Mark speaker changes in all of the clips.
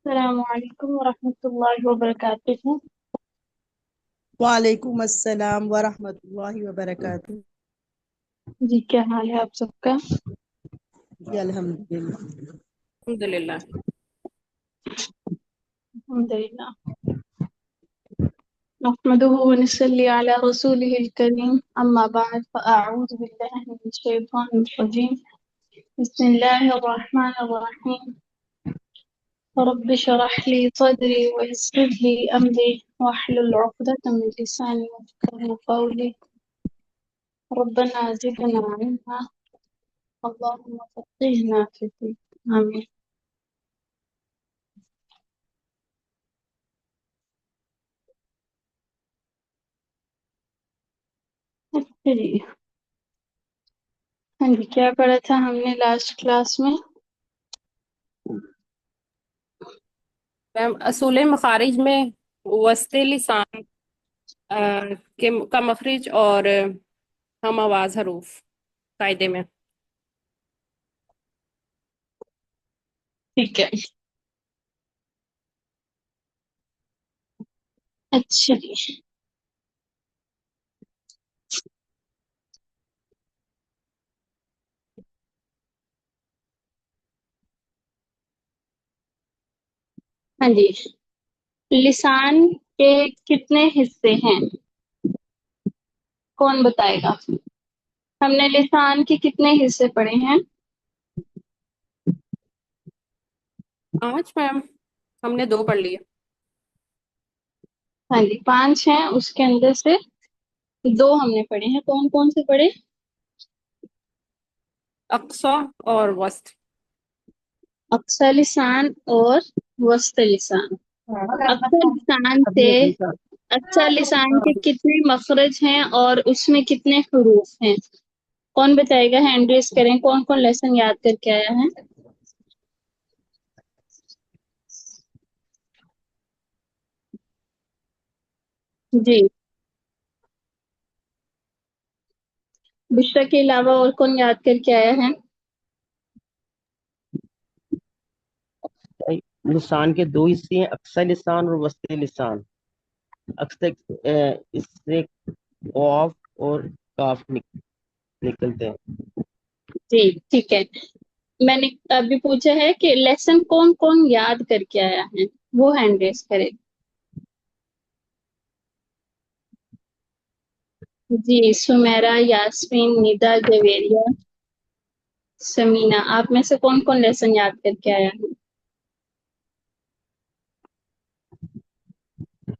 Speaker 1: السلام علیکم ورحمۃ اللہ وبرکاتہ.
Speaker 2: وعلیکم السلام ورحمۃ اللہ وبرکاتہ.
Speaker 1: جی کیا حال ہے آپ سب کا؟
Speaker 2: جی الحمدللہ.
Speaker 3: الحمد للہ.
Speaker 1: الحمدللہ. نحمده ونصلي على رسوله الكريم اما بعد فاعوذ باللہ من الشیطان الرجیم. بسم اللہ الرحمن الرحیم. رب اشرح لي صدري ويسر لي امري واحلل عقدة من لساني يفقهوا قولي. ربنا زدنا علما اللهم فقهنا في الدين. آمین. جی ہاں جی، کیا پڑھا تھا ہم نے لاسٹ کلاس میں؟
Speaker 3: میم اصول مخارج میں وسط لسان کا مخرج اور ہم آواز حروف قاعدے میں.
Speaker 1: ٹھیک ہے. اچھا جی. ہاں جی، لسان کے کتنے حصے ہیں؟ کون بتائے گا؟ ہم نے لسان کے کتنے حصے پڑھے ہیں؟
Speaker 3: آج میم ہم نے 2 پڑھ لیے.
Speaker 1: ہاں جی 5 ہیں، اس کے اندر سے 2 ہم نے پڑھے ہیں. کون کون سے پڑھے؟
Speaker 3: اقصا اور وسط.
Speaker 1: اقصی لسان اور وسط لسان. اقصی لسان سے اقصی لسان کے کتنے مخرج ہیں اور اس میں کتنے حروف ہیں؟ کون بتائے گا؟ ہینڈ ریز کریں. کون کون لیسن یاد کر کے آیا ہے؟ جی بشرا کے علاوہ اور کون یاد کر کے آیا ہے؟
Speaker 4: لسان کے 2 حصے ہیں، اقصی لسان اور وسط لسان. اکثر اس سے قاف اور کاف نکلتے ہیں.
Speaker 1: جی ٹھیک ہے. میں نے ابھی پوچھا ہے کہ لیسن کون کون یاد کر کے آیا ہے، وہ ہینڈ ریز کرے. جی سمیرہ، یاسمین، ندا، جویریہ، سمینہ، آپ میں سے کون کون لیسن یاد کر کے آیا ہے؟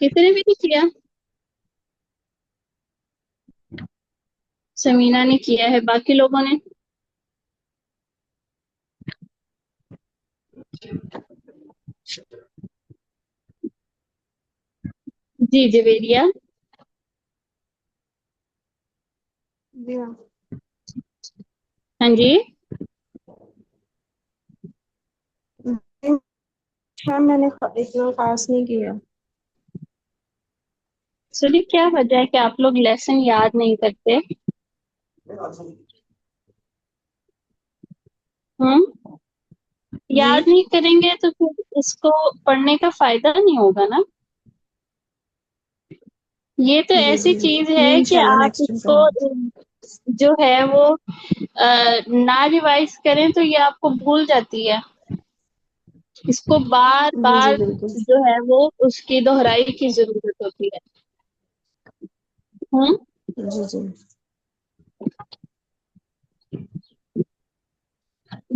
Speaker 1: کسی نے بھی نہیں کیا؟ سمینہ نے کیا ہے، باقی لوگوں نے؟ جی جویریہ. ہاں جی
Speaker 5: میں نے اتنا خاص نہیں کیا.
Speaker 1: چلیے، کیا وجہ ہے کہ آپ لوگ لیسن یاد نہیں کرتے؟ یاد نہیں کریں گے تو پھر اس کو پڑھنے کا فائدہ نہیں ہوگا نا. یہ تو ایسی چیز ہے کہ آپ اس کو جو ہے وہ نہ ریوائز کریں تو یہ آپ کو بھول جاتی ہے. اس کو بار بار جو ہے وہ اس کی دہرائی کی ضرورت ہوتی ہے.
Speaker 5: جی جی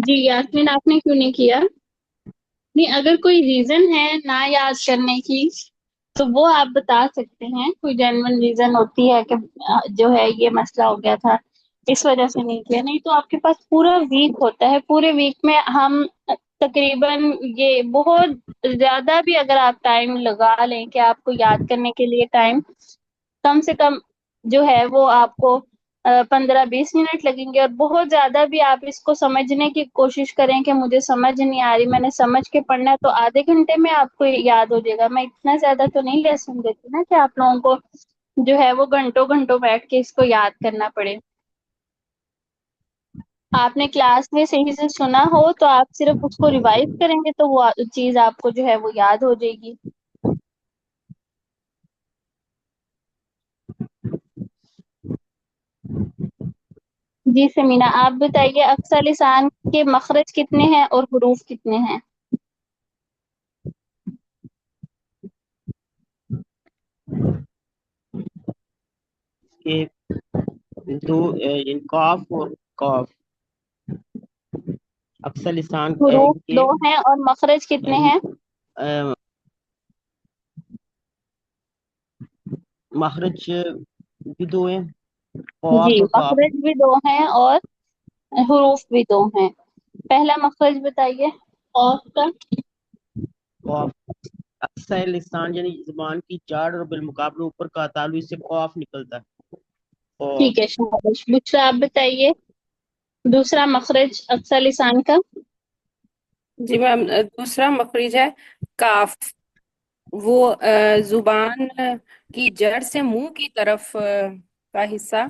Speaker 1: جی یاسمین، آپ نے کیوں نہیں کیا؟ نہیں، اگر کوئی ریزن ہے نہ یاد کرنے کی تو وہ آپ بتا سکتے ہیں. کوئی جینوئن ریزن ہوتی ہے کہ جو ہے یہ مسئلہ ہو گیا تھا اس وجہ سے نہیں کیا. نہیں تو آپ کے پاس پورا ویک ہوتا ہے. پورے ویک میں ہم تقریباً یہ بہت زیادہ بھی اگر آپ ٹائم لگا لیں کہ آپ کو یاد کرنے کے لیے ٹائم کم سے کم جو ہے وہ آپ کو 15-20 منٹ لگیں گے. اور بہت زیادہ بھی آپ اس کو سمجھنے کی کوشش کریں کہ مجھے سمجھ نہیں آ رہی، میں نے سمجھ کے پڑھنا ہے، تو آدھے گھنٹے میں آپ کو یاد ہو جائے گا. میں اتنا زیادہ تو نہیں لیسن دیتی نا کہ آپ لوگوں کو جو ہے وہ گھنٹوں گھنٹوں بیٹھ کے اس کو یاد کرنا پڑے. آپ نے کلاس میں صحیح سے سنا ہو تو آپ صرف اس کو ریوائز کریں گے تو وہ چیز آپ کو جو ہے وہ یاد ہو جائے گی. جی سمینا آپ بتائیے اقصی لسان کے مخرج کتنے ہیں اور حروف کتنے ہیں؟
Speaker 4: کہ دو قاف اور قاف اکثر لسان
Speaker 1: حروف
Speaker 4: کے
Speaker 1: 2 ہیں اور مخرج کتنے ہیں؟
Speaker 4: مخرج بھی 2 ہیں،
Speaker 1: جی
Speaker 4: قاف اور قاف.
Speaker 1: مخرج بھی 2 ہیں اور حروف بھی 2 ہیں. پہلا مخرج بتائیے قاف کا.
Speaker 4: قاف اکثر لسان یعنی زبان کی جاڑ اور بالمقابلہ اوپر کا تعلق اس سے قاف نکلتا ہے. قاف.
Speaker 1: ٹھیک ہے شاباش. بشرا آپ بتائیے دوسرا مخرج اقصی لسان کا.
Speaker 3: جی میم، دوسرا مخرج ہے کاف. وہ زبان کی جڑ سے منہ کی طرف کا حصہ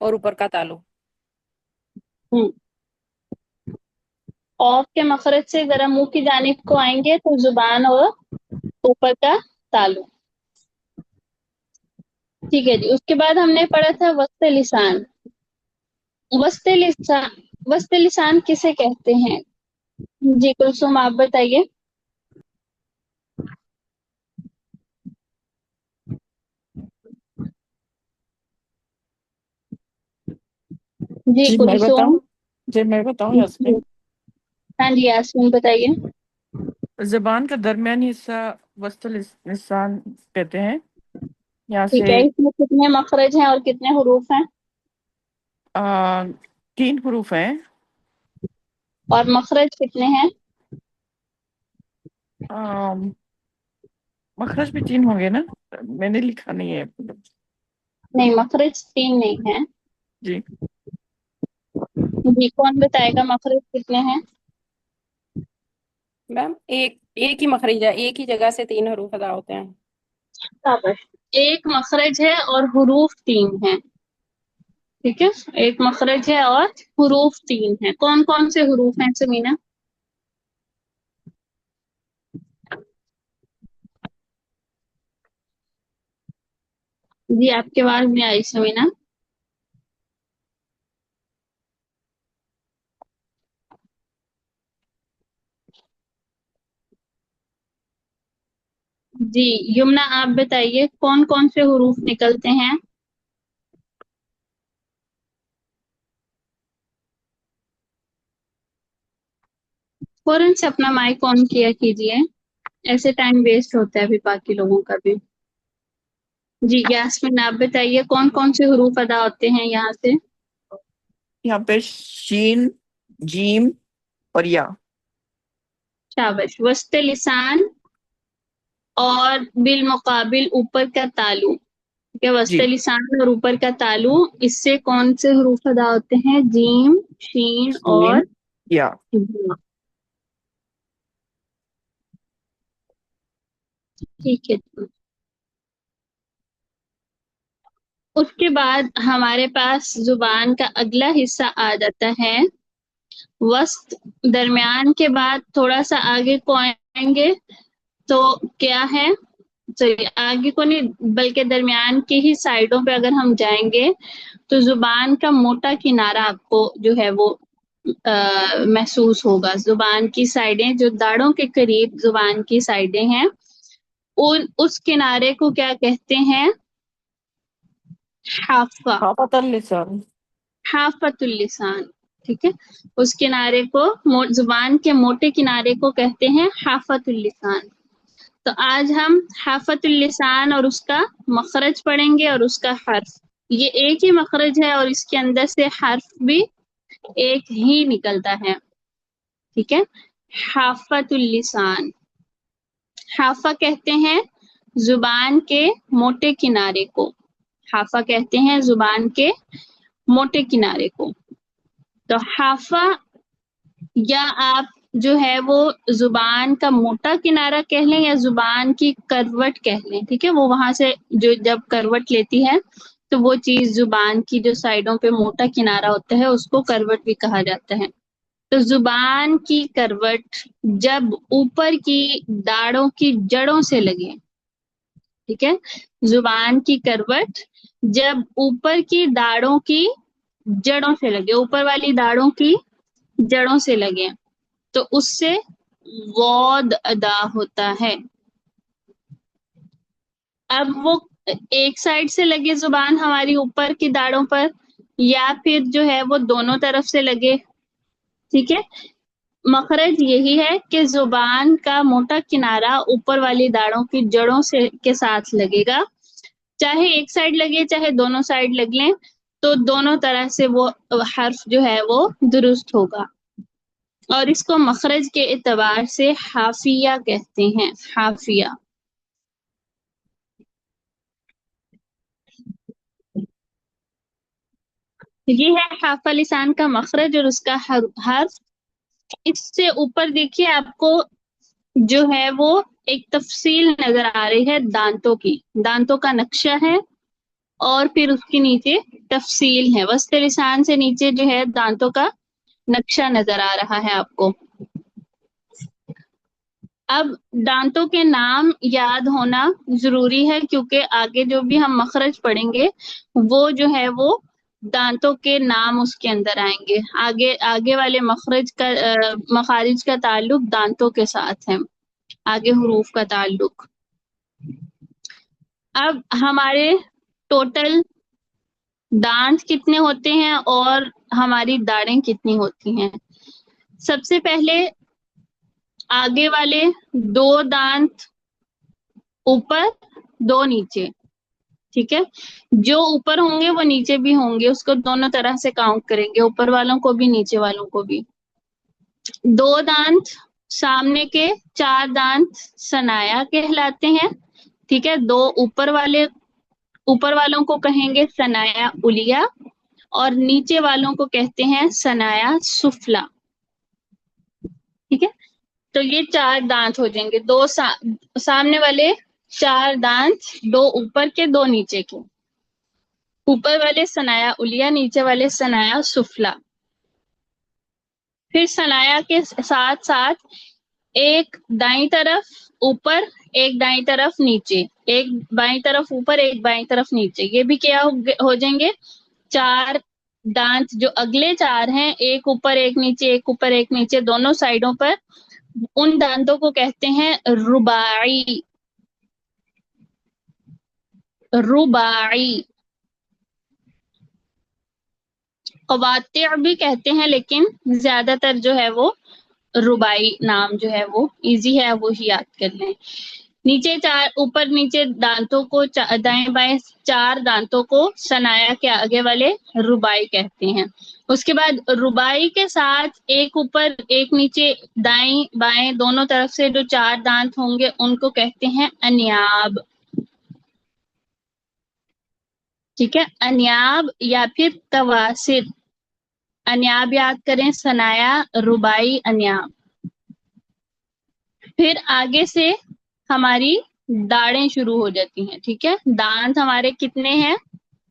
Speaker 3: اور اوپر کا تالو.
Speaker 1: ہوں. قاف کے مخرج سے ذرا منہ کی جانب کو آئیں گے تو زبان اور اوپر کا تالو. ٹھیک ہے جی. اس کے بعد ہم نے پڑھا تھا وسط لسان. وسط لسان کسے کہتے ہیں؟ جی کلثوم آپ بتائیے. جی
Speaker 6: جی میں
Speaker 1: کلثوم.
Speaker 6: بتاؤں یاسمین.
Speaker 1: ہاں جی یاسمین بتائیے.
Speaker 6: زبان کا درمیانی حصہ وسط لسان کہتے ہیں. یہاں
Speaker 1: ٹھیک
Speaker 6: سے
Speaker 1: ہے. اس میں کتنے مخرج ہیں اور کتنے حروف ہیں؟
Speaker 6: 3 حروف ہیں.
Speaker 1: اور مخرج کتنے ہیں؟
Speaker 6: مخرج بھی 3 ہوں گے نا، میں نے لکھا نہیں ہے.
Speaker 1: نہیں مخرج 3 نہیں ہیں.
Speaker 6: جی
Speaker 1: جی کون بتائے گا مخرج کتنے ہیں؟
Speaker 3: میم ایک ہی مخرج ہے، ایک ہی جگہ سے 3 حروف ادا ہوتے ہیں.
Speaker 1: شاباش. ایک مخرج ہے اور حروف 3 ہیں. ٹھیک ہے. ایک مخرج ہے اور حروف 3 ہیں. کون کون سے حروف ہیں سمینا؟ جی آپ کی آواز نہیں آئی سمینا. جی یمنا آپ بتائیے کون کون سے حروف نکلتے ہیں؟ فوراً سے اپنا مائک آن کیا کیجیے، ایسے ٹائم ویسٹ ہوتا ہے ابھی باقی لوگوں کا بھی. جی یاسمین آپ بتائیے کون کون سے حروف ادا ہوتے ہیں یہاں سے؟
Speaker 6: یہاں پہ شین، جیم اور یا.
Speaker 1: شاباش. وسط لسان اور بالمقابل اوپر کا تالو. ٹھیک ہے. وسط
Speaker 6: جی
Speaker 1: لسان اور اوپر کا تالو، اس سے کون سے حروف ادا ہوتے ہیں؟ جیم، شین اور
Speaker 6: شین یا.
Speaker 1: یا. ٹھیک ہے. اس کے بعد ہمارے پاس زبان کا اگلا حصہ آ جاتا ہے وسط. درمیان کے بعد تھوڑا سا آگے کو آئیں گے تو کیا ہے؟ چلیے آگے کو نہیں بلکہ درمیان کی ہی سائڈوں پہ اگر ہم جائیں گے تو زبان کا موٹا کنارہ آپ کو جو ہے وہ محسوس ہوگا. زبان کی سائڈیں جو داڑھوں کے قریب زبان کی سائڈیں ہیں اس کنارے کو کیا کہتے ہیں؟ حافہ.
Speaker 6: حافظ اللسان.
Speaker 1: حافۃ اللسان. ٹھیک ہے. اس کنارے کو زبان کے موٹے کنارے کو کہتے ہیں حافۃ اللسان. تو آج ہم حافۃ اللسان اور اس کا مخرج پڑھیں گے اور اس کا حرف. یہ ایک ہی مخرج ہے اور اس کے اندر سے حرف بھی ایک ہی نکلتا ہے. ٹھیک ہے. حافۃ اللسان. حافہ کہتے ہیں زبان کے موٹے کنارے کو. حافہ کہتے ہیں زبان کے موٹے کنارے کو. تو حافہ یا آپ جو ہے وہ زبان کا موٹا کنارہ کہہ لیں یا زبان کی کروٹ کہہ لیں. ٹھیک ہے. وہ وہاں سے جو جب کروٹ لیتی ہے تو وہ چیز زبان کی جو سائڈوں پہ موٹا کنارہ ہوتا ہے اس کو کروٹ بھی کہا جاتا ہے. تو زبان کی کروٹ جب اوپر کی داڑوں کی جڑوں سے لگے، ٹھیک ہے، زبان کی کروٹ جب اوپر کی داڑوں کی جڑوں سے لگے، اوپر والی داڑوں کی جڑوں سے لگے، تو اس سے غود ادا ہوتا ہے. اب وہ ایک سائڈ سے لگے زبان ہماری اوپر کی داڑوں پر، یا پھر جو ہے وہ دونوں طرف سے لگے، ٹھیک ہے. مخرج یہی ہے کہ زبان کا موٹا کنارہ اوپر والی داڑوں کی جڑوں سے کے ساتھ لگے گا، چاہے ایک سائڈ لگے چاہے دونوں سائڈ لگ لیں، تو دونوں طرح سے وہ حرف جو ہے وہ درست ہوگا. اور اس کو مخرج کے اعتبار سے حافیہ کہتے ہیں، حافیہ. یہ ہے حافہ لسان کا مخرج اور اس کا حرف. اس سے اوپر دیکھیے آپ کو جو ہے وہ ایک تفصیل نظر آ رہی ہے دانتوں کی، دانتوں کا نقشہ ہے، اور پھر اس کے نیچے تفصیل ہے. وسط لسان سے نیچے جو ہے دانتوں کا نقشہ نظر آ رہا ہے آپ کو. اب دانتوں کے نام یاد ہونا ضروری ہے کیونکہ آگے جو بھی ہم مخرج پڑھیں گے وہ جو ہے وہ دانتوں کے نام اس کے اندر آئیں گے. آگے والے مخارج کا تعلق دانتوں کے ساتھ ہے، آگے حروف کا تعلق. اب ہمارے ٹوٹل دانت کتنے ہوتے ہیں اور ہماری داڑیں کتنی ہوتی ہیں؟ سب سے پہلے آگے والے 2 دانت اوپر 2 نیچے، ٹھیک ہے. جو اوپر ہوں گے وہ نیچے بھی ہوں گے، اس کو دونوں طرح سے کاؤنٹ کریں گے، اوپر والوں کو بھی نیچے والوں کو بھی. 2 دانت سامنے کے 4 دانت ثنایا کہلاتے ہیں، ٹھیک ہے. 2 اوپر والوں کو کہیں گے ثنایا علیہ، اور نیچے والوں کو کہتے ہیں ثنایا سفلا، ٹھیک ہے. تو یہ 4 دانت ہو جائیں گے. 2 سامنے والے 4 دانت، 2 اوپر کے 2 نیچے کے، اوپر والے ثنایا علیہ، نیچے والے ثنایا سفلا. پھر ثنایا کے ساتھ ساتھ ایک دائیں طرف اوپر، ایک دائیں طرف نیچے، ایک بائیں طرف اوپر ایک بائیں طرف نیچے. یہ بھی کیا ہو جائیں گے 4 دانت. جو اگلے 4 ہیں، ایک اوپر ایک نیچے، ایک اوپر ایک نیچے دونوں سائڈوں پر، ان دانتوں کو کہتے ہیں رباعی. رباعی قواطع بھی کہتے ہیں، لیکن زیادہ تر جو ہے وہ رباعی نام جو ہے وہ ایزی ہے، وہی یاد کر لیں. نیچے 4 اوپر نیچے دانتوں کو، دائیں بائیں 4 دانتوں کو ثنایا کے آگے والے رباعی کہتے ہیں. اس کے بعد رباعی کے ساتھ ایک اوپر ایک نیچے، دائیں بائیں دونوں طرف سے جو 4 دانت ہوں گے ان کو کہتے ہیں انیاب، ٹھیک ہے. انیاب یا پھر تواسط. انیاب یاد کریں، ثنایا رباعی انیاب. پھر آگے سے ہماری داڑیں شروع ہو جاتی ہیں، ٹھیک ہے. دانت ہمارے کتنے ہیں؟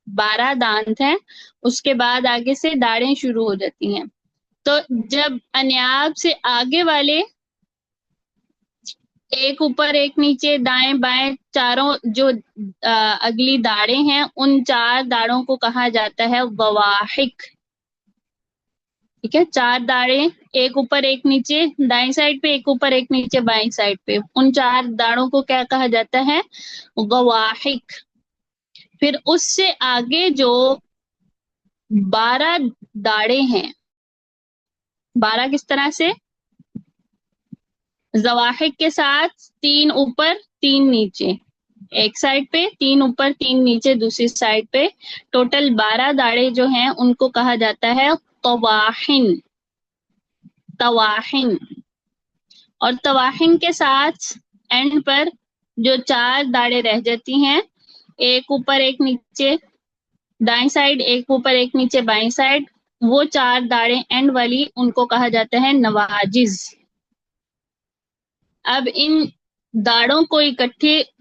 Speaker 1: 12 دانت ہیں. اس کے بعد آگے سے داڑیں شروع ہو جاتی ہیں. تو جب انیاب سے آگے والے ایک اوپر ایک نیچے دائیں بائیں چاروں جو اگلی داڑیں ہیں، ان 4 داڑوں کو کہا جاتا ہے ضواحک، ٹھیک ہے. 4 داڑیں ایک اوپر ایک نیچے دائیں سائڈ پہ، ایک اوپر ایک نیچے بائیں سائڈ پہ، ان 4 داڑوں کو کیا کہا جاتا ہے؟ ضواحک. پھر اس سے آگے جو 12 داڑیں ہیں، 12 کس طرح سے؟ ضواحک کے ساتھ 3 اوپر 3 نیچے، ایک سائڈ پہ 3 اوپر 3 نیچے دوسری سائڈ پہ، ٹوٹل 12 داڑیں جو ہیں ان کو کہا جاتا ہے طواحن. طواحن. اور طواحن کے ساتھ اینڈ پر جو 4 داڑیں رہ جاتی ہیں، ایک اوپر ایک نیچے دائیں سائڈ، ایک اوپر ایک نیچے بائیں سائڈ، وہ 4 داڑیں اینڈ والی ان کو کہا جاتا ہے نواجز. اب ان داڑوں کو اکٹھے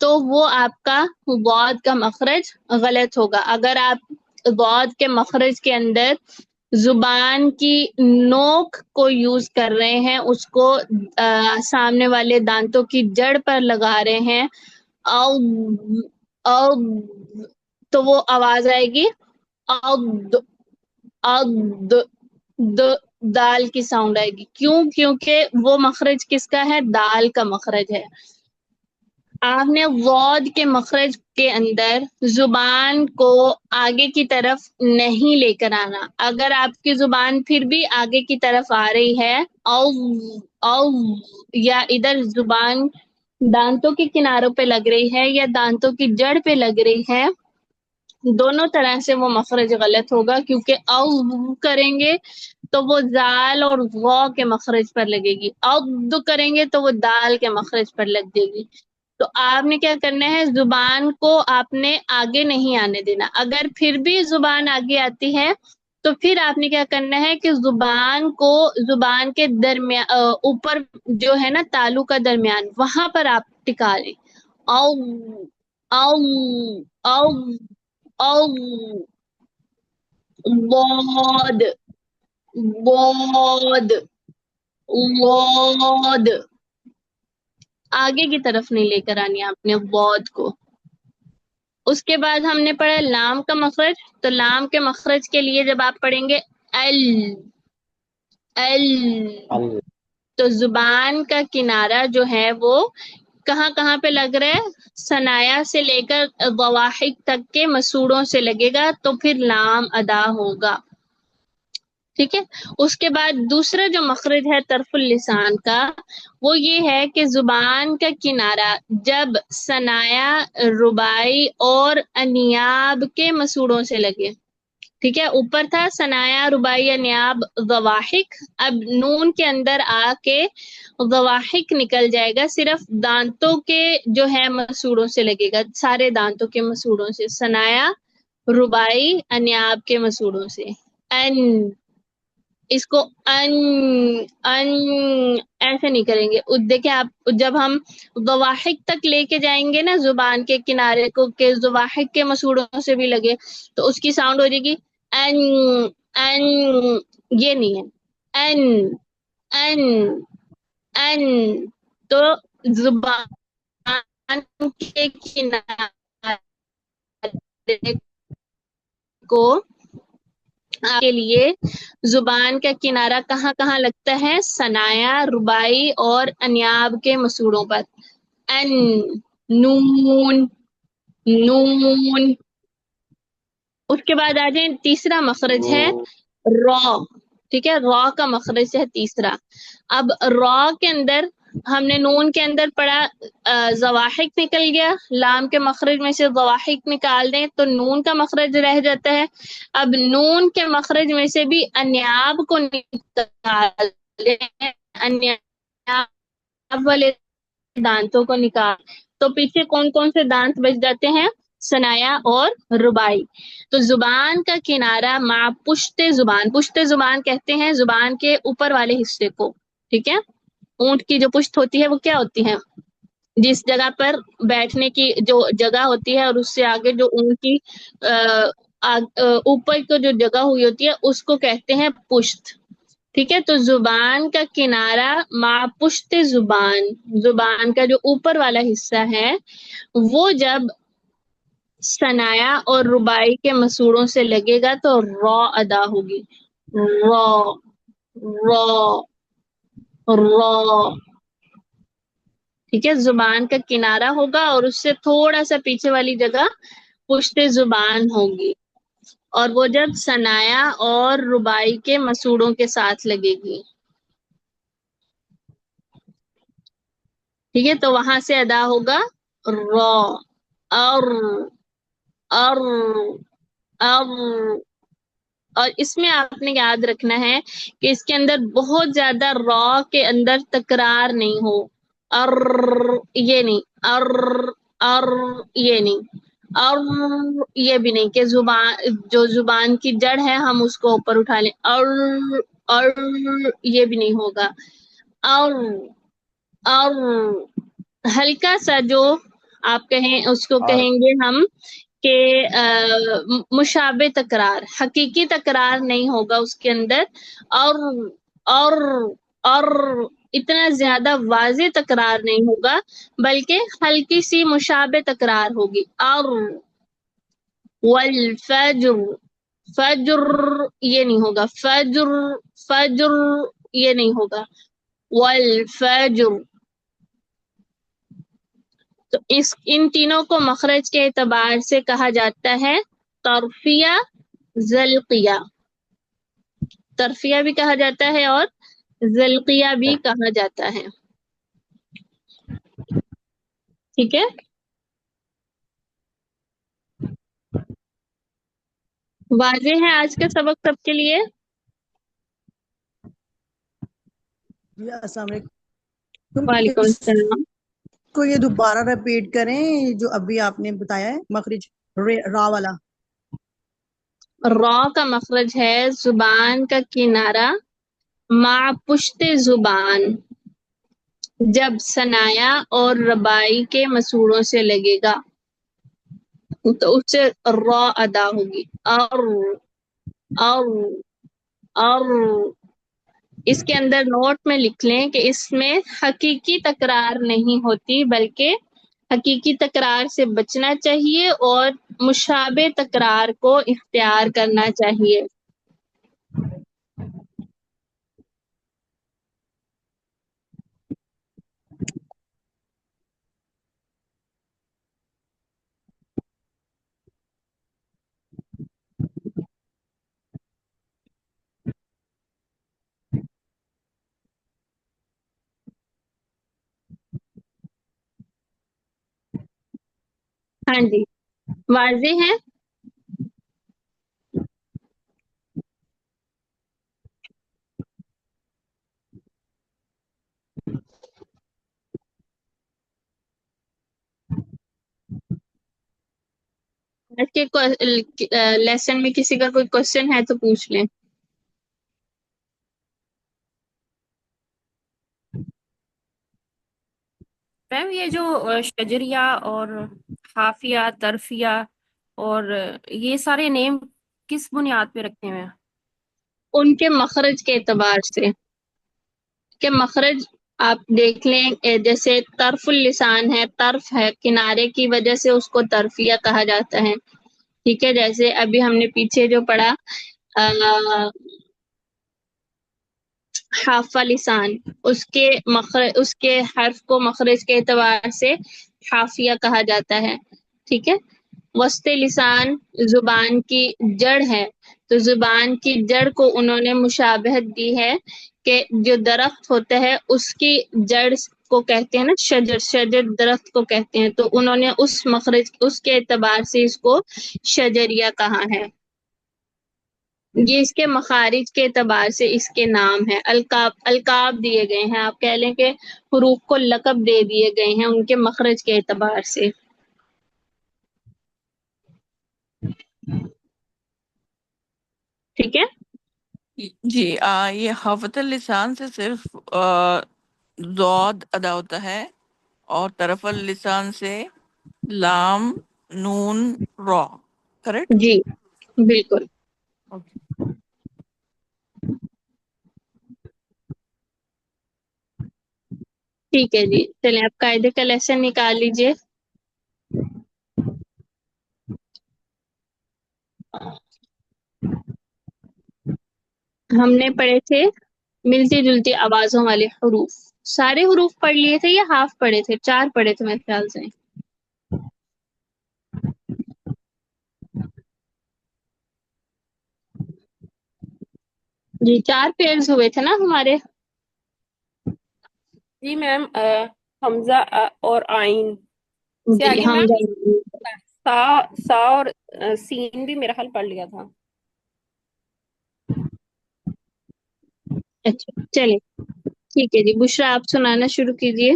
Speaker 1: تو وہ آپ کا ضاد کا مخرج غلط ہوگا. اگر آپ ضاد کے مخرج کے اندر زبان کی نوک کو یوز کر رہے ہیں، اس کو سامنے والے دانتوں کی جڑ پر لگا رہے ہیں، او او تو وہ آواز آئے گی اد اد دال کی ساؤنڈ آئے گی. کیوں؟ کیونکہ وہ مخرج کس کا ہے؟ دال کا مخرج ہے. آپ نے ضاد کے مخرج کے اندر زبان کو آگے کی طرف نہیں لے کر آنا. اگر آپ کی زبان پھر بھی آگے کی طرف آ رہی ہے، او او یا ادھر زبان دانتوں کے کناروں پہ لگ رہی ہے یا دانتوں کی جڑ پہ لگ رہی ہے، دونوں طرح سے وہ مخرج غلط ہوگا. کیونکہ او کریں گے تو وہ زال اور غا کے مخرج پر لگے گی، اد کریں گے تو وہ دال کے مخرج پر لگ جائے گی. تو آپ نے کیا کرنا ہے؟ زبان کو آپ نے آگے نہیں آنے دینا. اگر پھر بھی زبان آگے آتی ہے تو پھر آپ نے کیا کرنا ہے کہ زبان کو زبان کے درمیان اوپر جو ہے نا تالو کا درمیان، وہاں پر آپ ٹکا لیں. او او او او ضاد ضاد ضاد آگے کی طرف نہیں لے کر آنی آپ نے ضاد کو. اس کے بعد ہم نے پڑھا لام کا مخرج. تو لام کے مخرج کے لیے جب آپ پڑھیں گے ال ال تو زبان کا کنارہ جو ہے وہ کہاں کہاں پہ لگ رہا ہے؟ ثنایا سے لے کر ضواحک تک کے مسوڑوں سے لگے گا، تو پھر لام ادا ہوگا. ٹھیک ہے. اس کے بعد دوسرا جو مخرج ہے طرف اللسان کا، وہ یہ ہے کہ زبان کا کنارہ جب ثنایا، رباعی اور انیاب کے مسوڑوں سے لگے. ٹھیک ہے. اوپر تھا ثنایا، رباعی، انیاب، ضواحک. اب نون کے اندر آ کے ضواحک نکل جائے گا، صرف دانتوں کے جو ہے مسوڑوں سے لگے گا، سارے دانتوں کے مسوڑوں سے، ثنایا، رباعی، انیاب کے مسوڑوں سے. ان اس کو ان ان ایسے نہیں کریں گے. دیکھیں آپ جب ہم ضواحک تک لے کے جائیں گے نا زبان کے کنارے کو کہ ضواحک کے مسوڑوں سے بھی لگے، تو اس کی ساؤنڈ ہو جائے گی ان ان. یہ نہیں ہے ان ان ان. تو زبان کے کنارے کو کے لیے زبان کا کنارہ کہاں کہاں لگتا ہے؟ ثنایا، رباعی اور انیاب کے مسوڑوں پر. ان نون نون. اس کے بعد آ جائیں تیسرا مخرج ہے را. ٹھیک ہے. را کا مخرج ہے تیسرا. اب را کے اندر ہم نے نون کے اندر پڑھا ضواحک نکل گیا، لام کے مخرج میں سے ضواحک نکال دیں تو نون کا مخرج رہ جاتا ہے. اب نون کے مخرج میں سے بھی انیاب کو نکال دیں، انیاب والے دانتوں کو نکال، تو پیچھے کون کون سے دانت بچ جاتے ہیں؟ ثنایا اور رباعی. تو زبان کا کنارہ مع پشت زبان، پشت زبان کہتے ہیں زبان کے اوپر والے حصے کو. ٹھیک ہے. اونٹ کی جو پشت ہوتی ہے وہ کیا ہوتی ہے؟ جس جگہ پر بیٹھنے کی جو جگہ ہوتی ہے اور اس سے آگے جو اونٹ کی اوپر کو جو جگہ ہوئی ہوتی ہے اس کو کہتے ہیں پشت. ٹھیک ہے. تو زبان کا کنارہ مع پشت زبان، زبان کا جو اوپر والا حصہ ہے وہ جب ثنایا اور رباعی کے مسوڑوں سے لگے گا تو را ادا ہوگی. را را را. ٹھیک ہے. زبان کا کنارہ ہوگا اور اس سے تھوڑا سا پیچھے والی جگہ پشت زبان ہوگی، اور وہ جب ثنایا اور رباعی کے مسوڑوں کے ساتھ لگے گی. ٹھیک ہے. تو وہاں سے ادا ہوگا را اور اور اس میں آپ نے یاد رکھنا ہے کہ اس کے اندر بہت زیادہ را کے اندر تکرار نہیں ہو. یہ نہیں، یہ نہیں، یہ بھی نہیں کہ جو زبان کی جڑ ہے ہم اس کو اوپر اٹھا لیں، اور یہ بھی نہیں ہوگا. اور ہلکا سا جو آپ کہیں اس کو
Speaker 4: اور
Speaker 1: کہیں گے ہم کہ مشابہ تکرار، حقیقی تکرار نہیں ہوگا اس کے اندر، اور اور اور اتنا زیادہ واضح تکرار نہیں ہوگا، بلکہ ہلکی سی مشابہ تکرار ہوگی۔ اور والفجر، فجر یہ نہیں ہوگا، فجر، فجر یہ نہیں ہوگا، والفجر۔ تو ان تینوں کو مخرج کے اعتبار سے کہا جاتا ہے طرفیہ، زلقیہ۔ طرفیہ بھی کہا جاتا ہے اور زلقیہ بھی کہا جاتا ہے، ٹھیک ہے۔ واضح ہے آج کا سبق سب کے لیے؟
Speaker 2: جی السلام علیکم،
Speaker 1: وعلیکم
Speaker 2: اس
Speaker 1: السلام۔
Speaker 2: کو یہ دوبارہ ریپیٹ کریں جو ابھی آپ نے بتایا ہے، مخرج را والا۔
Speaker 1: را کا مخرج ہے زبان کا کنارہ مع پشت زبان، جب ثنایا اور ربائی کے مسوڑوں سے لگے گا تو اس سے را ادا ہوگی۔ اور اور اس کے اندر نوٹ میں لکھ لیں کہ اس میں حقیقی تکرار نہیں ہوتی، بلکہ حقیقی تکرار سے بچنا چاہیے اور مشابہ تکرار کو اختیار کرنا چاہیے۔ ہاں جی، واضح ہے؟ آج کے لیسن میں کسی کا کوئی کوشچن ہے تو پوچھ لیں۔
Speaker 3: میم یہ جو شجریہ اور حافیہ، طرفیہ اور یہ سارے نیم کس بنیاد پہ رکھے ہوئے ہیں؟
Speaker 1: ان کے مخرج کے اعتبار سے، کہ مخرج آپ دیکھ لیں، جیسے طرف اللسان ہے، طرف ہے کنارے کی وجہ سے اس کو طرفیہ کہا جاتا ہے، ٹھیک ہے۔ جیسے ابھی ہم نے پیچھے جو پڑھا حافہ لسان، اس کے حرف کو مخرج کے اعتبار سے حافیہ کہا جاتا ہے، ٹھیک ہے۔ وسط لسان زبان کی جڑ ہے، تو زبان کی جڑ کو انہوں نے مشابہت دی ہے کہ جو درخت ہوتا ہے اس کی جڑ کو کہتے ہیں نا شجر، شجر درخت کو کہتے ہیں، تو انہوں نے اس کے اعتبار سے اس کو شجریہ کہا ہے۔ یہ اس کے مخارج کے اعتبار سے اس کے نام ہے، القاب دیے گئے ہیں، آپ کہہ لیں کہ حروف کو لقب دے دیے گئے ہیں ان کے مخرج کے اعتبار سے، ٹھیک ہے۔
Speaker 6: جی یہ حافظ اللسان سے صرف ضاد ادا ہوتا ہے، اور طرف اللسان سے لام، نون، را، کریکٹ؟
Speaker 1: جی بالکل، ٹھیک ہے جی، چلیں آپ قاعدے کا لیسن نکال لیجئے۔ ہم نے پڑھے تھے ملتی جلتی آوازوں والے حروف، سارے حروف پڑھ لیے تھے یا ہاف پڑھے تھے؟ 4 پڑھے تھے میرے خیال سے، جی 4 پیئرز ہوئے تھے نا ہمارے۔
Speaker 3: جی میم حمزہ اور آئین سے
Speaker 1: جی
Speaker 3: آگے
Speaker 1: ہم
Speaker 3: میم سا، سا اور سین بھی میرا حل پڑھ لیا تھا۔
Speaker 1: اچھا چلیں ٹھیک ہے جی، بشرا آپ سنانا شروع کیجئے۔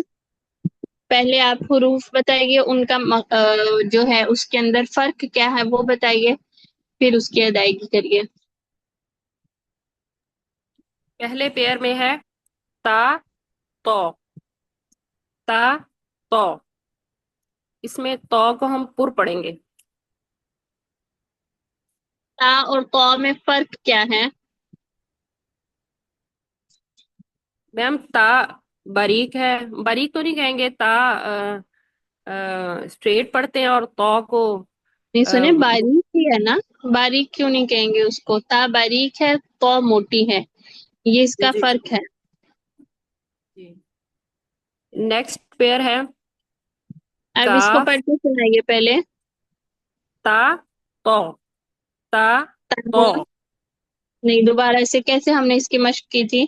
Speaker 1: پہلے آپ حروف بتائیے، ان کا جو ہے اس کے اندر فرق کیا ہے وہ بتائیے، پھر اس کی ادائیگی کریے۔
Speaker 3: پہلے پیئر میں ہے تا، تو، تا، تو، اس میں تو کو ہم پر پڑھیں گے.
Speaker 1: تا اور تو میں فرق کیا ہے؟
Speaker 3: میم تا باریک ہے، باریک تو نہیں کہیں گے، تا اسٹریٹ پڑھتے ہیں، اور تو کو
Speaker 1: نہیں سنے، باریک ہی ہے نا، باریک کیوں نہیں کہیں گے اس کو؟ تا باریک ہے، تو موٹی ہے، یہ اس کا
Speaker 3: جی
Speaker 1: فرق ہے.
Speaker 3: جی. نیکسٹ پیئر ہے
Speaker 1: اب اس کو
Speaker 3: کاف
Speaker 1: پڑھ کے سنائیے پہلے.
Speaker 3: تا تو، تا تو،
Speaker 1: تا- نہیں، دوبارہ سے کیسے ہم نے اس کی مشق کی تھی؟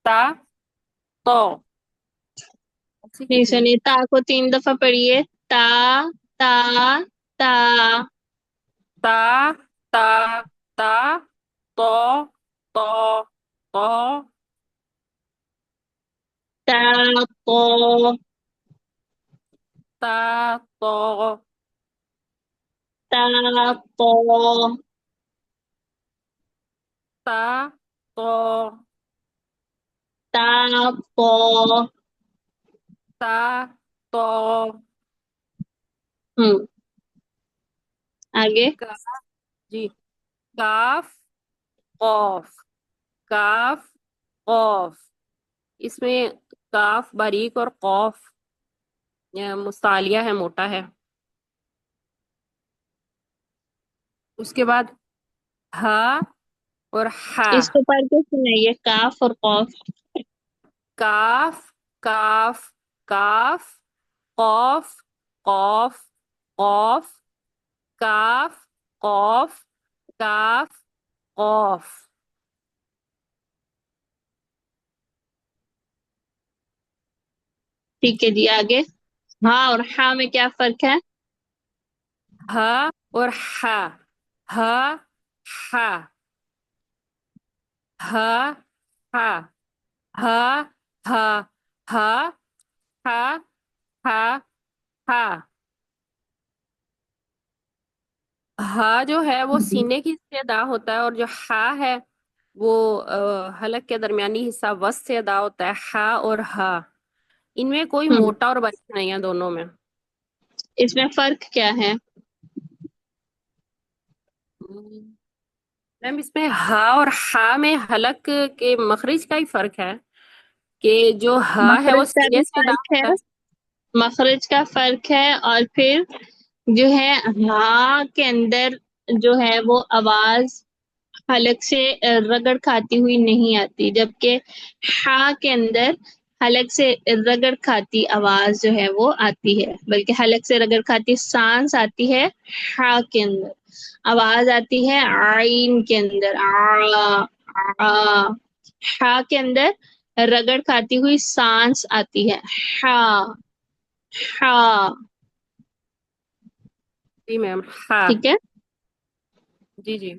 Speaker 3: تا تو ایسے
Speaker 1: نہیں
Speaker 3: کیجیے.
Speaker 1: سنی، تا کو 3 دفعہ پڑھیے. تا تا تا
Speaker 3: تا تا تا تو تو تو
Speaker 1: تا تو
Speaker 3: تا تو
Speaker 1: تا تو
Speaker 3: تا تو
Speaker 1: تا تو
Speaker 3: تا تو.
Speaker 1: آگے.
Speaker 3: جی. کاف قاف، کاف قاف. اس میں کاف باریک اور قاف مستعلیہ ہے، موٹا ہے. اس کے بعد ہا اور ہا.
Speaker 1: اس کو پڑھ کے سنائیے، کاف اور قاف.
Speaker 3: کاف کاف کاف، قاف قاف قاف، کاف قاف کاف قاف.
Speaker 1: ٹھیک ہے جی، آگے. ہاں اور ہاں میں کیا فرق ہے؟
Speaker 3: ہا اور ہا، ہا ہا، ہا ہا، ہا ہا، ہا ہا، ہا ہا. ہا جو ہے وہ سینے کی سے ادا ہوتا ہے، اور جو ہا ہے وہ حلق کے درمیانی حصہ وسط سے ادا ہوتا ہے. ہا اور ہا، ان میں کوئی
Speaker 1: ہوں،
Speaker 3: موٹا اور باریک نہیں ہے دونوں میں.
Speaker 1: اس میں فرق کیا ہے؟
Speaker 3: میم اس میں ہا اور ہا میں حلق کے مخرج کا ہی فرق ہے، کہ جو ہا ہے وہ
Speaker 1: مخرج کا
Speaker 3: سینے
Speaker 1: بھی
Speaker 3: سے ادا
Speaker 1: فرق ہے،
Speaker 3: ہوتا ہے.
Speaker 1: مخرج کا فرق ہے، اور پھر جو ہے ہاں کے اندر جو ہے وہ آواز حلق سے رگڑ کھاتی ہوئی نہیں آتی، جبکہ ہا کے اندر حلق سے رگڑ کھاتی آواز جو ہے وہ آتی ہے، بلکہ حلق سے رگڑ کھاتی سانس آتی ہے ہا کے اندر، آواز آتی ہے عین کے اندر، آ. ہا کے اندر رگڑ کھاتی ہوئی سانس آتی ہے، ہا ہا.
Speaker 3: جی میم، ہا.
Speaker 1: ٹھیک ہے.
Speaker 3: جی جی.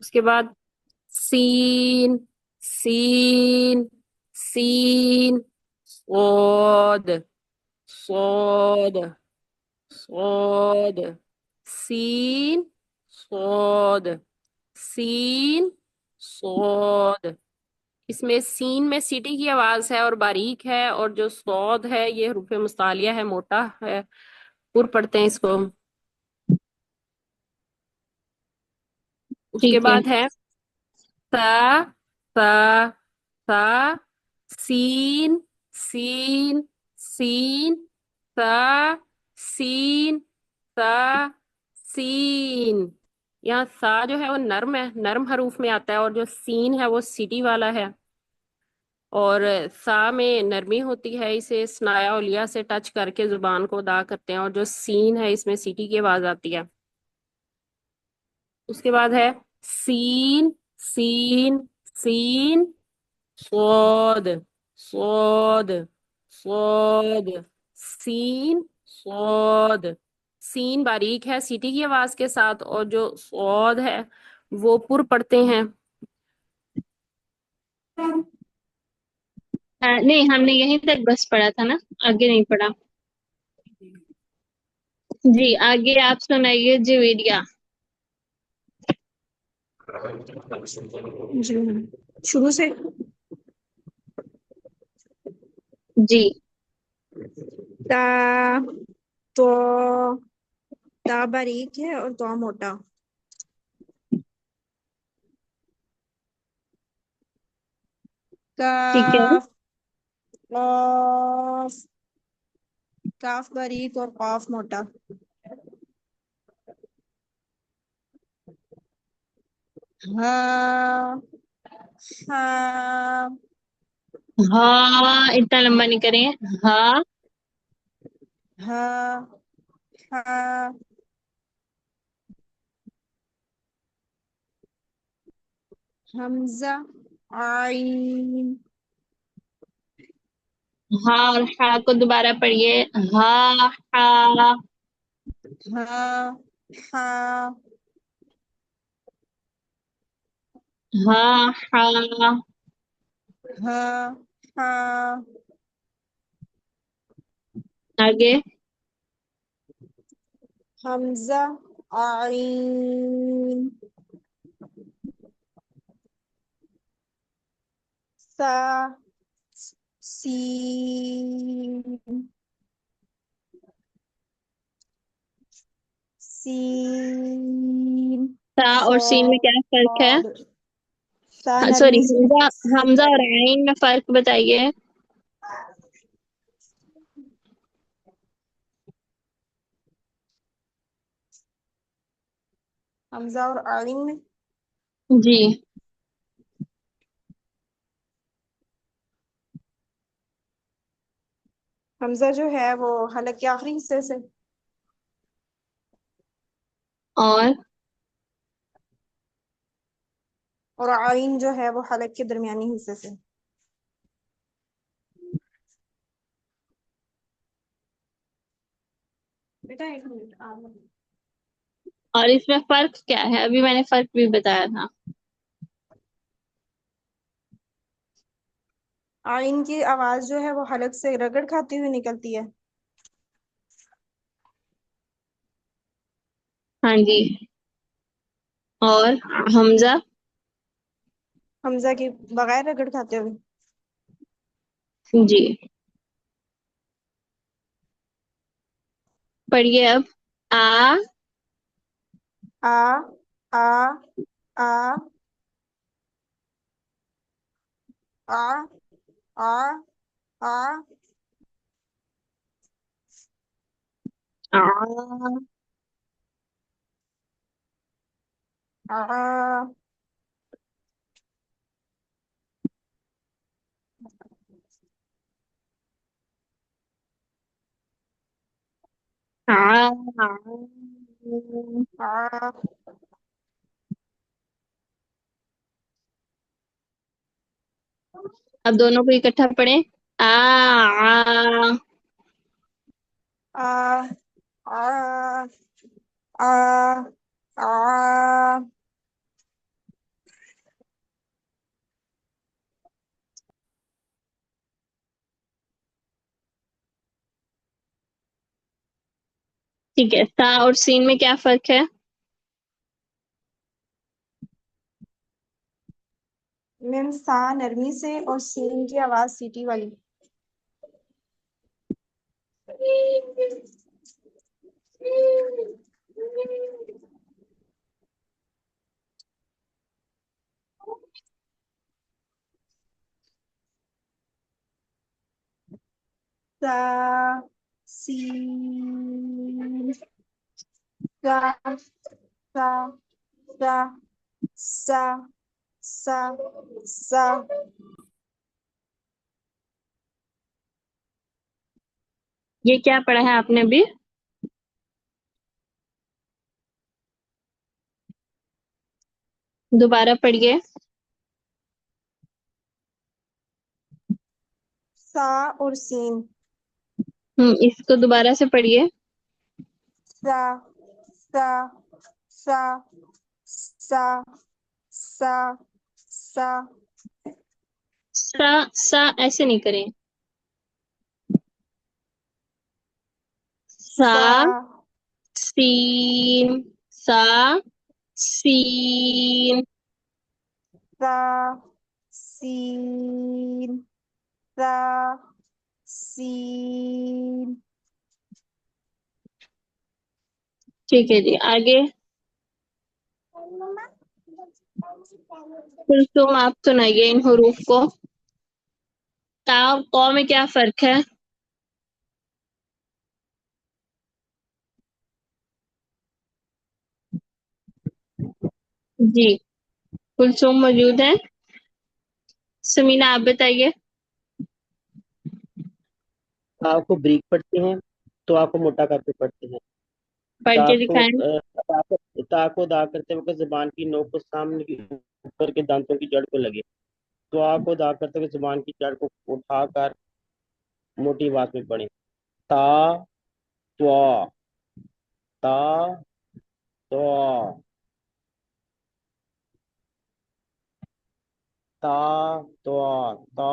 Speaker 3: اس کے بعد سین، سین، سین، صاد، صاد، صاد، سین، صاد، سین، صاد. اس میں سین میں سیٹی کی آواز ہے اور باریک ہے، اور جو صاد ہے یہ حروف مستعلیہ ہے، موٹا ہے. پر پڑھتے ہیں اس کو. اس کے
Speaker 1: ٹھیک ہے.
Speaker 3: بعد ہے تا، تا، تا، سین، سین، سین، تا، سین، تا، سین. یہاں سا جو ہے وہ نرم ہے، نرم حروف میں آتا ہے، اور جو سین ہے وہ سیٹی والا ہے. اور سا میں نرمی ہوتی ہے، اسے ثنایا اولیا سے ٹچ کر کے زبان کو ادا کرتے ہیں، اور جو سین ہے اس میں سیٹی کی آواز آتی ہے. اس کے بعد ہے سین، سین، سین، صاد، صاد، صاد، سین، صاد. سین باریک ہے سیٹی کی آواز کے ساتھ، اور جو صاد ہے وہ پر پڑھتے ہیں.
Speaker 1: نہیں، ہم نے یہیں تک بس پڑھا تھا نا، آگے نہیں پڑھا. جی آگے آپ سنائیے جویریہ.
Speaker 2: جی شروع سے.
Speaker 1: جی.
Speaker 7: تا تو تا باریک ہے اور تو موٹا.
Speaker 1: ٹھیک ہے.
Speaker 7: کاف قاف کاف باریک اور قاف موٹا. ہاں ہاں
Speaker 1: ہاں اتنا لمبا نہیں کریں. ہاں
Speaker 7: ہاں ہاں حمزہ عین.
Speaker 1: ہاں اور ہا کو دوبارہ پڑھیے. ہاں ہا.
Speaker 7: ہاں ہاں
Speaker 1: ہاں ہا.
Speaker 7: ہاں ہاں
Speaker 1: آگے.
Speaker 7: حمزہ عین. سا سین سین
Speaker 1: تا اور سین میں کیا فرق ہے؟
Speaker 7: صاد. سا
Speaker 1: سوری،
Speaker 7: نرمی سے
Speaker 1: حمزہ
Speaker 7: سین
Speaker 1: حمزہ اور
Speaker 7: بڑی.
Speaker 1: عین میں فرق بتائیے.
Speaker 7: حمزہ اور عین میں
Speaker 1: جی.
Speaker 7: حمزہ جو ہے وہ حلق کے آخری حصے سے،
Speaker 1: اور
Speaker 7: عین جو ہے وہ حلق کے درمیانی حصے سے. بیٹا ایک منٹ
Speaker 1: اور اس میں فرق کیا ہے؟ ابھی میں نے فرق بھی بتایا تھا.
Speaker 7: عین کی آواز جو ہے وہ حلق سے رگڑ کھاتی ہوئی نکلتی ہے.
Speaker 1: ہاں جی. اور حمزہ
Speaker 7: حمزہ کی بغیر رگڑ کھاتے ہوئے.
Speaker 1: جی. پڑھیے اب. آ
Speaker 7: آ آ آ آ آ آ
Speaker 1: آ
Speaker 7: آ
Speaker 1: آ
Speaker 7: آ
Speaker 1: اب دونوں کو اکٹھا پڑھیں. آ آ
Speaker 7: آ آ آ آ
Speaker 1: ٹھیک ہے. تا اور سین میں کیا فرق ہے؟
Speaker 7: میم سا نرمی سے اور سین کی آواز سیٹی والی. سا سین سا سا سا سا سا سا.
Speaker 1: یہ کیا پڑھا ہے آپ نے ابھی؟ دوبارہ پڑھیے.
Speaker 7: سا اور سین.
Speaker 1: اس کو دوبارہ سے پڑھیے.
Speaker 7: سا سا سا سا سا سا
Speaker 1: سا سا ایسے نہیں کریں. سا
Speaker 7: سا
Speaker 1: سین سا سین.
Speaker 7: سا سین سا سین
Speaker 1: ٹھیک ہے جی آگے کلثوم آپ سنائیے ان حروف کو. تا اور قو میں کیا فرق ہے؟ جی کلثوم موجود ہے. سمینا آپ بتائیے.
Speaker 4: آپ کو بریک پڑھتے ہیں تو آپ کو موٹا کر کے پڑھتے ہیں.
Speaker 1: پڑھ
Speaker 4: تا
Speaker 1: کے
Speaker 4: کو
Speaker 1: دکھائیں.
Speaker 4: تا کو ادا کرتے وقت زبان کی نوک کو سامنے کی اوپر کے دانتوں کی جڑ کو لگے. تو آپ کو ادا کرتے ہوئے زبان کی جڑ کو اٹھا کر موٹی آواز میں پڑھیں. تا تو تا تو تا تو تا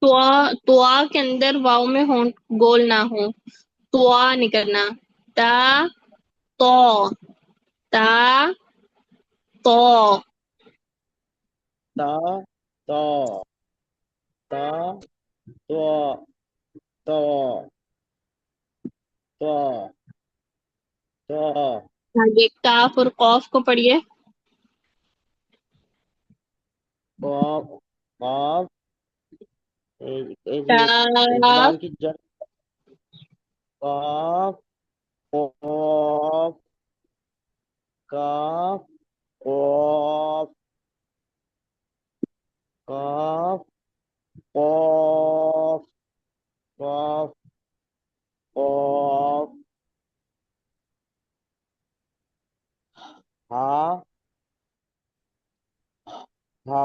Speaker 4: تو
Speaker 1: توا کے اندر واؤ میں ہونٹ گول نہ ہو. توا نہیں کرنا. تا تو تا تو
Speaker 4: تا تو تا تو تو تو تو
Speaker 1: آگے کاف اور قوف کو پڑھیے.
Speaker 4: قاف قاف یہ
Speaker 1: کاف
Speaker 4: زبان کی جڑ. قاف قاف کاف قاف قاف قاف قاف قاف ہا ہا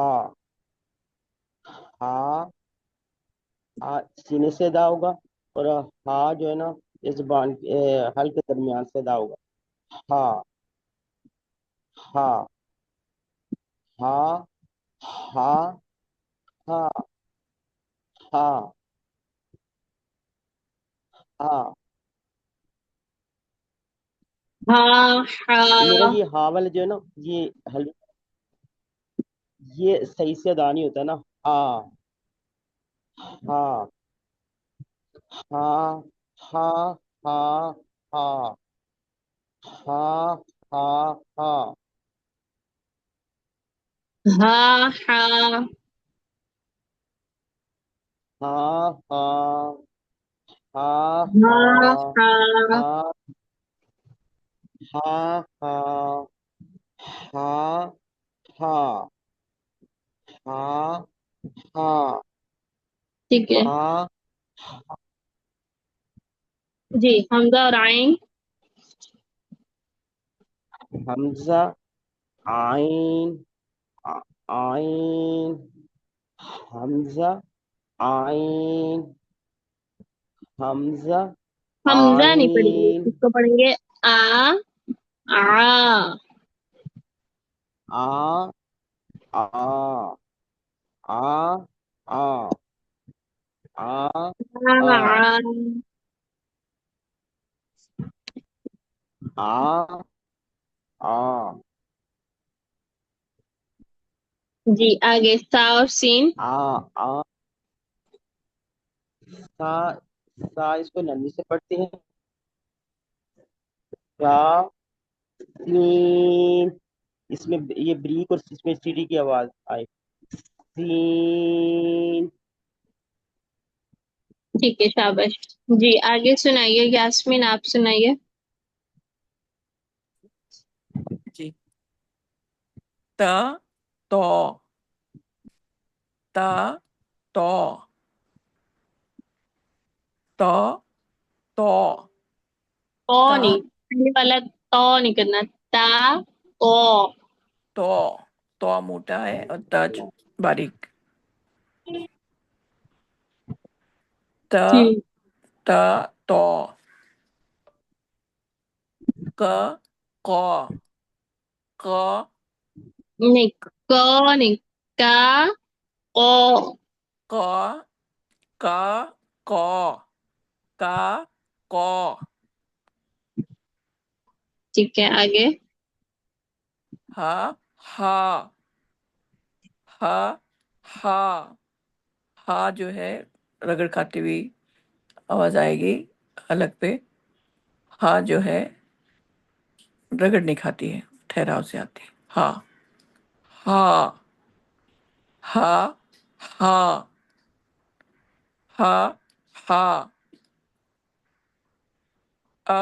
Speaker 4: ہا ہا سینے سے ادا ہوگا اور ہا جو ہے نا یہ زبان حل کے درمیان سے ادا ہوگا. ہا ہا ہا ہا ہا ہا ہا.
Speaker 1: ہاں
Speaker 4: میرا
Speaker 1: ہاں
Speaker 4: یہ ہا والا جو ہے نا یہ یہ صحیح سے ادا نہیں ہوتا نا. ہا ہا ہا ہا ہا ہا ہا ہا ہا
Speaker 1: ہاں ہاں
Speaker 4: ہا ہا ہا ہا
Speaker 1: ہاں ہاں
Speaker 4: ہا ہا ہا ہا ہا ہا ہا
Speaker 1: ٹھیک ہے
Speaker 4: ہا.
Speaker 1: جی حمزہ اور عین.
Speaker 4: حمزہ عین عین حمزہ عین حمزہ
Speaker 1: حمزہ نہیں پڑھیں گے
Speaker 4: عین
Speaker 1: اس کو پڑھیں گے آ آ
Speaker 4: آ آ آ آ آ آ آ آ.
Speaker 1: جی آگے سا اور سین.
Speaker 4: آ آ سا سا اس کو نرمی سے پڑھتے ہیں. سا سین اس میں یہ بریک اور اس میں سیڑھی کی آواز آئے. سین.
Speaker 1: ٹھیک ہے شاباش. جی آگے سنائیے یاسمین آپ سنائیے.
Speaker 6: جی تا تو تا تو تو تو
Speaker 1: تو
Speaker 6: تا
Speaker 1: نہیں پہلے والا تو نہیں کرنا. تا تو
Speaker 6: تو تو موٹا ہے اور تاج باریک. تا
Speaker 1: جی
Speaker 6: تا تو ک کو ق
Speaker 1: نہیں کو نہیں کا او.
Speaker 6: ق کا کو کا کو
Speaker 1: ٹھیک ہے آگے.
Speaker 6: ہا ہا ہا ہا ہا جو ہے رگڑ کھاتی ہوئی آواز آئے گی الگ پہ. ہا جو ہے رگڑ نہیں کھاتی ہے، ٹھہراؤ سے آتی ہے. ہا ہا ہا ہا ہا ہا آ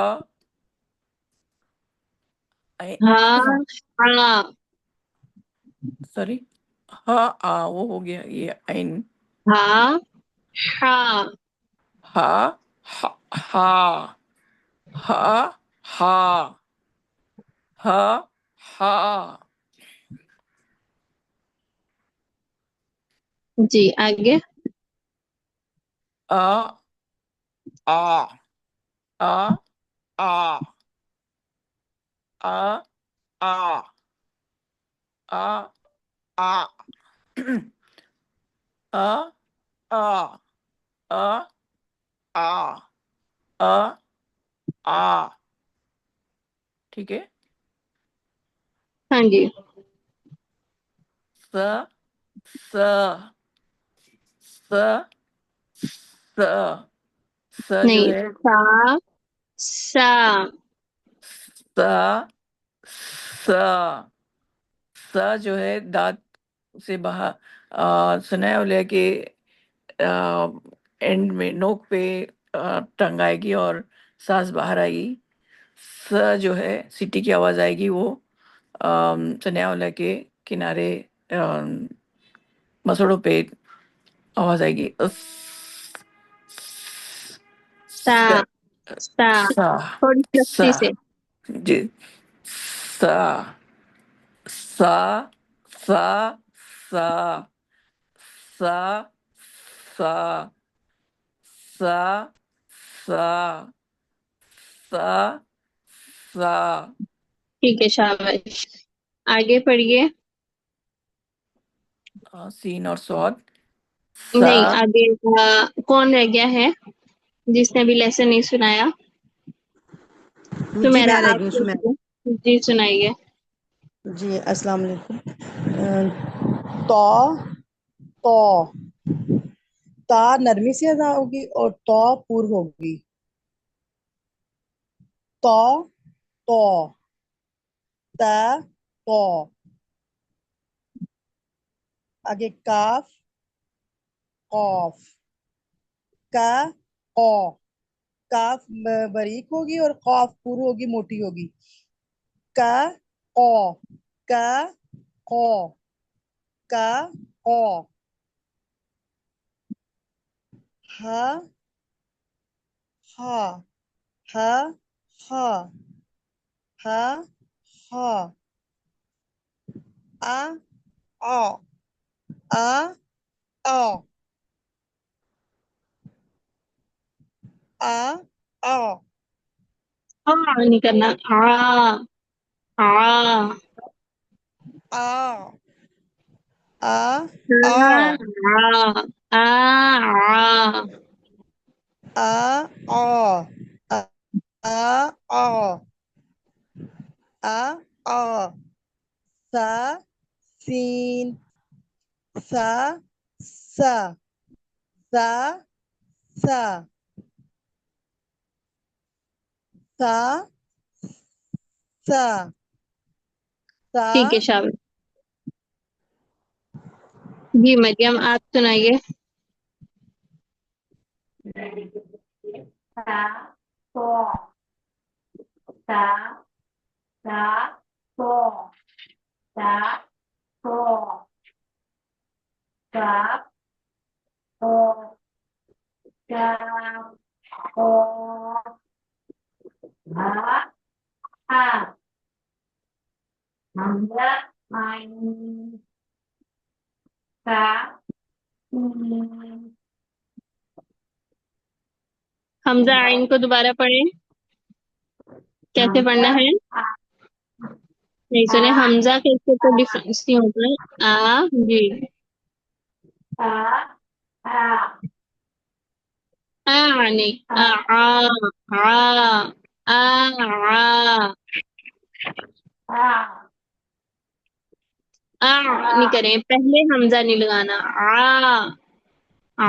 Speaker 1: ہاں
Speaker 6: سوری، ہا آ وہ ہو گیا یہ عین.
Speaker 1: ہاں ہاں
Speaker 6: ہا ہا ہا ہا ہا ہا.
Speaker 1: جی آگے.
Speaker 6: آ آ آ آ آ آ آ آ آ آ آ آ آ آ. ٹھیک ہے.
Speaker 1: ہاں جی.
Speaker 6: س س س س جو
Speaker 1: نہیں.
Speaker 6: ہے
Speaker 1: سا سا
Speaker 6: سا سا جو ہے دانت سے باہر سنا ہے بولے کہ اینڈ میں نوک پہ ٹنگ آئے گی اور سانس باہر آئے گی. س جو ہے سٹی کی آواز آئے گی وہ سنیا والا کے کنارے مسوڑوں پہ آواز آئے گی.
Speaker 1: سا سا
Speaker 6: سا
Speaker 1: تھوڑی
Speaker 6: سا
Speaker 1: سختی سے.
Speaker 6: جی. سا سا سا سا سا سا سا سا سا سا.
Speaker 1: ٹھیک ہے شاباش. آگے پڑھیے.
Speaker 6: سین اور سواد. سا
Speaker 1: نہیں آگے کون رہ گیا ہے جس نے ابھی لیسن نہیں سنایا؟
Speaker 2: جی
Speaker 1: سمیرا
Speaker 2: میں رہ
Speaker 1: آپ
Speaker 2: گئی
Speaker 1: کو جی سنائیے.
Speaker 2: جی السلام علیکم. تو تو تا نرمی سے ادا ہوگی اور تو پور ہوگی. تو تو تا تو. آگے کاف قوف کا قو. کاف باریک ہوگی اور قوف پور ہوگی، موٹی ہوگی. کا قو کا قو کا قو. ہا ہا ہا ہا ہا ہا. آ آ آ آ آ آ.
Speaker 1: نہیں کرنا. آ
Speaker 2: آ آ آ
Speaker 1: آ آ
Speaker 2: آ آ آ آ آ آ. سا سین سا سا سا سا سا سا سا.
Speaker 1: ٹھیک ہے شاباش. جی مریم آپ سنائیے.
Speaker 5: تا تو تا تا تو تا تو تا تو تا تو ہا ہا حمزہ عین تا سین.
Speaker 1: حمزہ عین کو دوبارہ پڑھیں. کیسے پڑھنا
Speaker 5: حمزہ
Speaker 1: ہے؟
Speaker 5: آ
Speaker 1: نہیں
Speaker 5: آ
Speaker 1: سنے حمزہ کیسے تو ڈفرینس نہیں ہوتا ہے. جی
Speaker 5: آ آ
Speaker 1: نہیں
Speaker 5: آ
Speaker 1: نہیں کریں، پہلے حمزہ نہیں لگانا. آ
Speaker 5: آ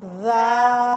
Speaker 2: ذا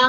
Speaker 2: ذا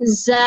Speaker 2: ذا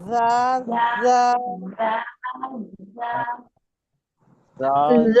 Speaker 2: ذا ذا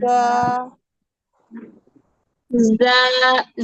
Speaker 2: ذا ذا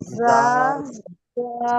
Speaker 2: ذا ذا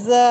Speaker 2: ذا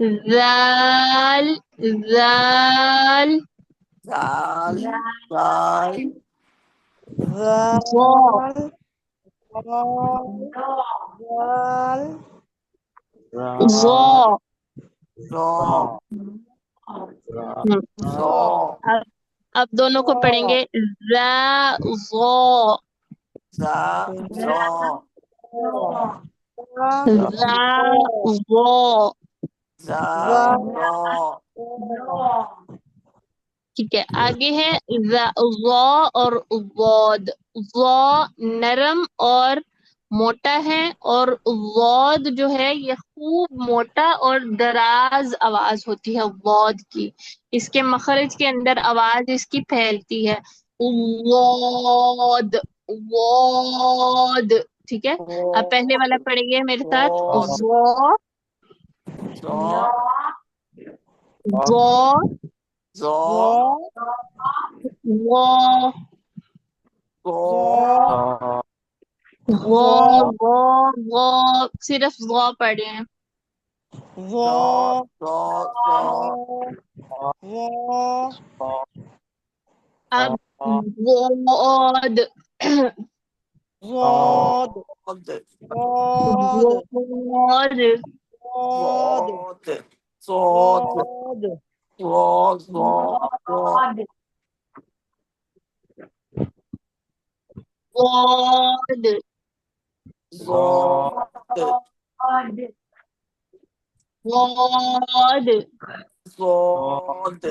Speaker 1: ذال ذال
Speaker 6: زال زال
Speaker 1: ظا ظا
Speaker 6: زو
Speaker 1: ہم،
Speaker 6: زو
Speaker 1: اب دونوں کو پڑھیں گے ذا ظا
Speaker 6: زا زو
Speaker 1: ذا ظا
Speaker 6: زا زو
Speaker 1: ٹھیک ہے آگے ہے ظا اور ضاد ظا نرم اور موٹا ہے اور ضاد جو ہے یہ خوب موٹا اور دراز آواز ہوتی ہے ضاد کی اس کے مخرج کے اندر آواز اس کی پھیلتی ہے ضاد ضاد ٹھیک ہے اب پہلے والا پڑھیں گے میرے ساتھ ضا
Speaker 6: زو
Speaker 1: ضا
Speaker 6: زو
Speaker 1: وا
Speaker 6: زو
Speaker 1: غا غا غا صرف غا پڑھے ہیں
Speaker 6: زو زو زو
Speaker 1: اب ضاد
Speaker 6: زود
Speaker 1: ضاد
Speaker 6: زود زود زود
Speaker 1: ضاد
Speaker 6: زود
Speaker 1: ضاد
Speaker 6: زود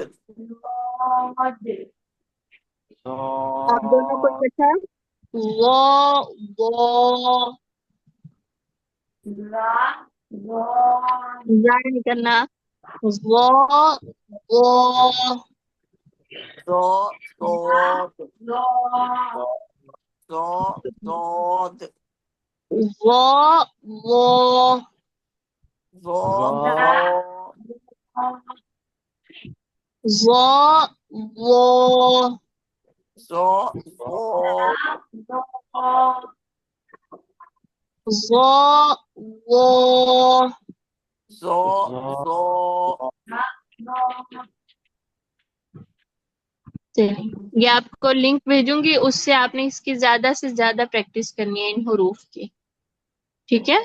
Speaker 1: آپ دونوں کو اکٹھا وا وا یا نہیں کرنا وا وا
Speaker 6: زود زود زود
Speaker 1: وا وا
Speaker 6: زود
Speaker 1: وا وا
Speaker 6: زود
Speaker 1: وا وا
Speaker 6: زود زود
Speaker 1: چلیے یہ آپ کو لنک بھیجوں گی اس سے آپ نے اس کی زیادہ سے زیادہ پریکٹس کرنی ہے ان حروف کی ٹھیک ہے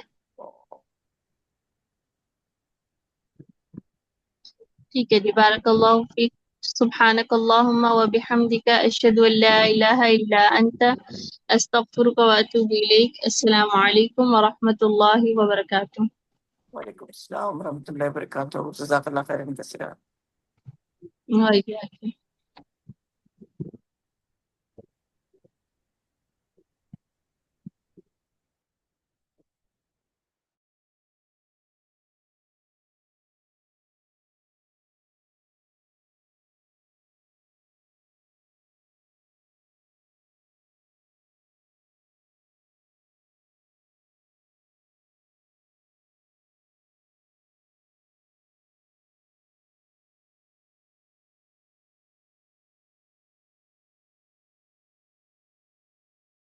Speaker 1: ٹھیک ہے جی بارک اللہ فیک سبحانک اللہم وبحمدک اشہد ان لا الہ الا انت استغفرک واتوب الیک السلام علیکم ورحمۃ اللہ وبرکاتہ
Speaker 6: وعلیکم السلام ورحمۃ اللہ وبرکاتہ جزاک اللہ خیرا کثیرا
Speaker 1: وعلیکم السلام